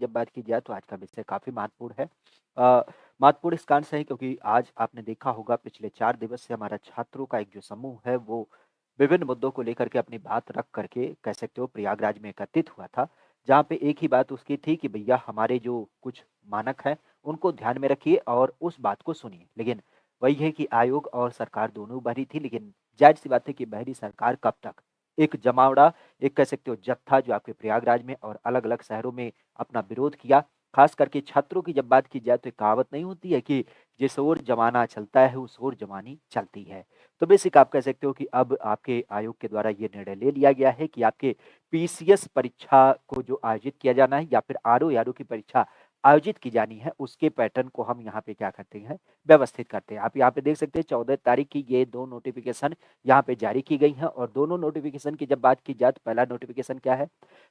जब बात की जाए तो आज का विषय काफ़ी महत्वपूर्ण है। अ, महत्वपूर्ण इस कारण से है क्योंकि आज आपने देखा होगा पिछले 4 दिवस से हमारा छात्रों का एक जो समूह है वो विभिन्न मुद्दों को लेकर के अपनी बात रख करके कह सकते हो प्रयागराज में एकत्रित हुआ था। जहाँ पे एक ही बात उसकी थी कि भैया हमारे जो कुछ मानक हैं उनको ध्यान में रखिए और उस बात को सुनिए। लेकिन वही है कि आयोग और सरकार दोनों बहरी थी, लेकिन ज़ाहिर-सी बात है कि बहरी सरकार कब तक? एक जमावड़ा, एक कह सकते हो जत्था जो आपके प्रयागराज में और अलग-अलग शहरों में अपना विरोध किया। खास करके छात्रों की जब बात की जाए तो एक कहावत नहीं होती है कि जिस ओर ज़माना चलता है उस ओर ज़मानी चलती है। तो बेसिक आप कह सकते हो कि अब आपके आयोग के द्वारा ये निर्णय ले लिया गया है कि आपके पीसीएस परीक्षा को जो आयोजित किया जाना है या फिर आरओ-यारो की परीक्षा आयोजित की जानी है, उसके पैटर्न को हम यहाँ पे क्या करते हैं, व्यवस्थित करते हैं। आप यहाँ पे देख सकते हैं 14 तारीख की ये 2 नोटिफ़िकेशन यहाँ पे जारी की गई हैं और दोनों नोटिफ़िकेशन की जब बात की जाए तो पहला नोटिफ़िकेशन क्या है?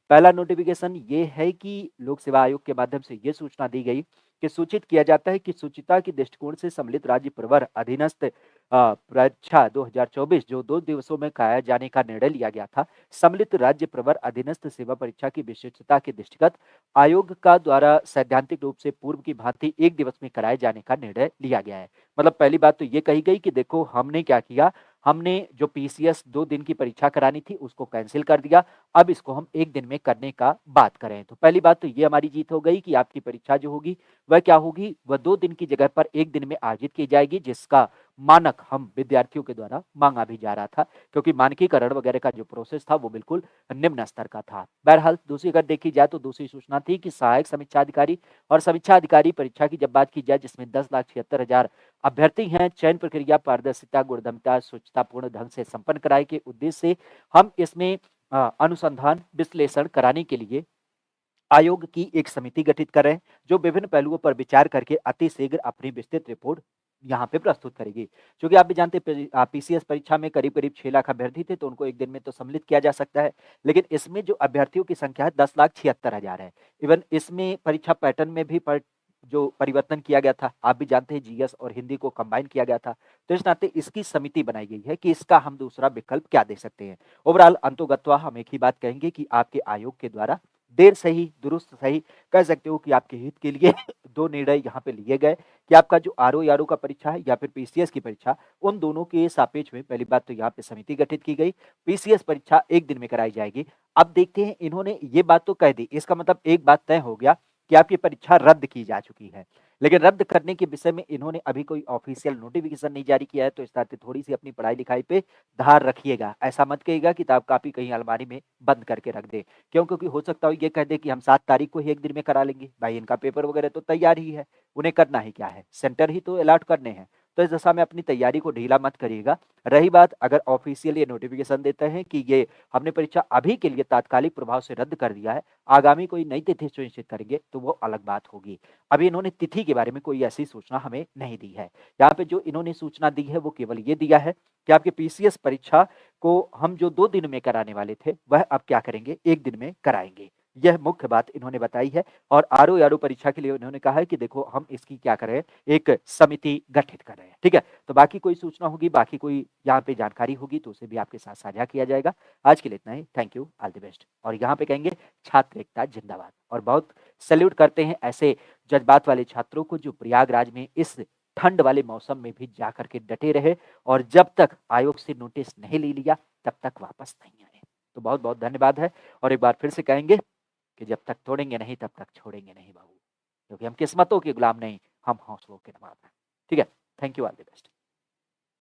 पहला नोटिफ़िकेशन ये है कि लोक सेवा आयोग के माध्यम से ये सूचना दी गई कि सूचित किया जाता है कि शुचिता के दृष्टिकोण से सम्मिलित राज्य प्रवर अधीनस्थ परीक्षा 2024 जो 2 दिवसों में कराए जाने का निर्णय लिया गया था। सम्मिलित राज्य प्रवर अधीनस्थ सेवा परीक्षा की विशिष्टता के दृष्टिगत आयोग का द्वारा सैद्धांतिक रूप से पूर्व की भांति 1 दिवस में कराए जाने का निर्णय लिया गया है। मतलब पहली बात तो ये कही गई कि देखो हमने क्या किया, हमने जो पीसीएस 2 दिन की परीक्षा करानी थी उसको कैंसल कर दिया। अब इसको हम 1 दिन में करने का बात करें। तो पहली बात तो ये हमारी जीत हो गई कि आपकी परीक्षा जो होगी, वह क्या होगी? वह 2 दिन की जगह पर 1 दिन में आयोजित की जाएगी, जिसका मानक हम विद्यार्थियों के द्वारा माँगा भी जा रहा था, क्योंकि मानकीकरण वगैरह का जो प्रोसेस था, वो बिल्कुल निम्न स्तर का था। बहरहाल दूसरी अगर देखी जाए तो दूसरी सूचना थी कि सहायक समीक्षा अधिकारी और समीक्षा अधिकारी परीक्षा की जब बात की जाए जिसमें 10,76,000 अभ्यर्थी हैं, चयन प्रक्रिया पारदर्शिता, गुणवत्ता, स्वच्छतापूर्ण ढंग से संपन्न कराए के उद्देश्य से हम इसमें अनुसंधान विश्लेषण कराने के लिए आयोग की एक समिति गठित कर रहे हैं, जो विभिन्न पहलुओं पर विचार करके अतिशीघ्र अपनी विस्तृत रिपोर्ट यहाँ पे प्रस्तुत करेगी। चूँकि आप भी जानते हैं पीसीएस परीक्षा में करीब-करीब 6 लाख अभ्यर्थी थे, तो उनको 1 दिन में तो सम्मिलित किया जा सकता है। लेकिन इसमें जो अभ्यर्थियों की संख्या है 10,76,000 है। इवन इसमें परीक्षा पैटर्न में भी जो परिवर्तन किया गया था, आप भी जानते हैं जीएस और हिंदी को कंबाइन किया गया था। तो इस नाते इसकी समिति बनाई गई है कि इसका हम दूसरा विकल्प क्या दे सकते हैं। ओवरऑल अंतोगत्वा हम एक ही बात कहेंगे कि आपके आयोग के द्वारा देर सही, दुरुस्त सही कह सकते हो कि आपके हित के लिए 2 निर्णय यहाँ पे लिए गए कि आपका जो आरओ-यारो का परीक्षा है या फिर पीसीएस की परीक्षा, उन दोनों के सापेक्ष में पहली बात तो यहाँ पे समिति गठित की गई। पीसीएस परीक्षा 1 दिन में कराई जाएगी। अब देखते हैं इन्होंने ये बात तो कह दी, इसका मतलब एक बात तय हो गया कि आपकी परीक्षा रद्द की जा चुकी है। लेकिन रद्द करने के विषय में इन्होंने अभी कोई ऑफ़िशियल नोटिफ़िकेशन नहीं जारी किया है, तो इस नाते थोड़ी-सी अपनी पढ़ाई-लिखाई पे धार रखिएगा। ऐसा मत कहिएगा किताब-कॉपी कहीं अलमारी में बंद करके रख दें। क्यों? क्योंकि हो सकता है ये कह दें कि हम 7 तारीख को ही 1 दिन में करा लेंगे। भाई इनका पेपर वगैरह तो तैयार ही है, उन्हें करना ही क्या है? सेंटर ही तो अलॉट करने हैं। तो इस दशा में अपनी तैयारी को ढीला मत करिएगा। रही बात अगर ऑफ़िशियल ये नोटिफ़िकेशन देते हैं कि ये हमने परीक्षा अभी के लिए तात्कालिक प्रभाव से रद्द कर दिया है, आगामी कोई नई तिथि सुनिश्चित करेंगे, तो वो अलग बात होगी। अभी इन्होंने तिथि के बारे में कोई ऐसी सूचना हमें नहीं दी है। यहाँ पे जो इन्होंने सूचना दी है वो केवल ये दिया है कि आपकी पीसीएस परीक्षा को हम जो 2 दिन में कराने वाले थे, वह अब क्या करेंगे 1 दिन में कराएँगे। यह मुख्य बात इन्होंने बताई है और आरओ-यारो परीक्षा के लिए उन्होंने कहा है कि देखो हम इसकी क्या कर रहे हैं, एक समिति गठित कर रहे हैं, ठीक है? तो बाकी कोई सूचना होगी, बाकी कोई यहाँ पे जानकारी होगी तो उसे भी आपके साथ साझा किया जाएगा। आज के लिए इतना ही। Thank you, all the best. और यहाँ पे कहेंगे छात्र एकता जिंदाबाद और बहुत सैल्यूट करते हैं ऐसे जज़्बात वाले छात्रों को जो प्रयागराज में इस ठंड वाले मौसम में भी जाकर के डटे रहे और जब तक आयोग से नोटिस नहीं ले लिया, तब तक वापस नहीं आए। तो बहुत-बहुत धन्यवाद है और एक बार फिर से कहेंगे कि जब तक तोड़ेंगे नहीं, तब तक छोड़ेंगे नहीं बाबू। क्योंकि हम किस्मतों के गुलाम नहीं, हम हौसलों के नवाब हैं। ठीक है? Thank you, all the best.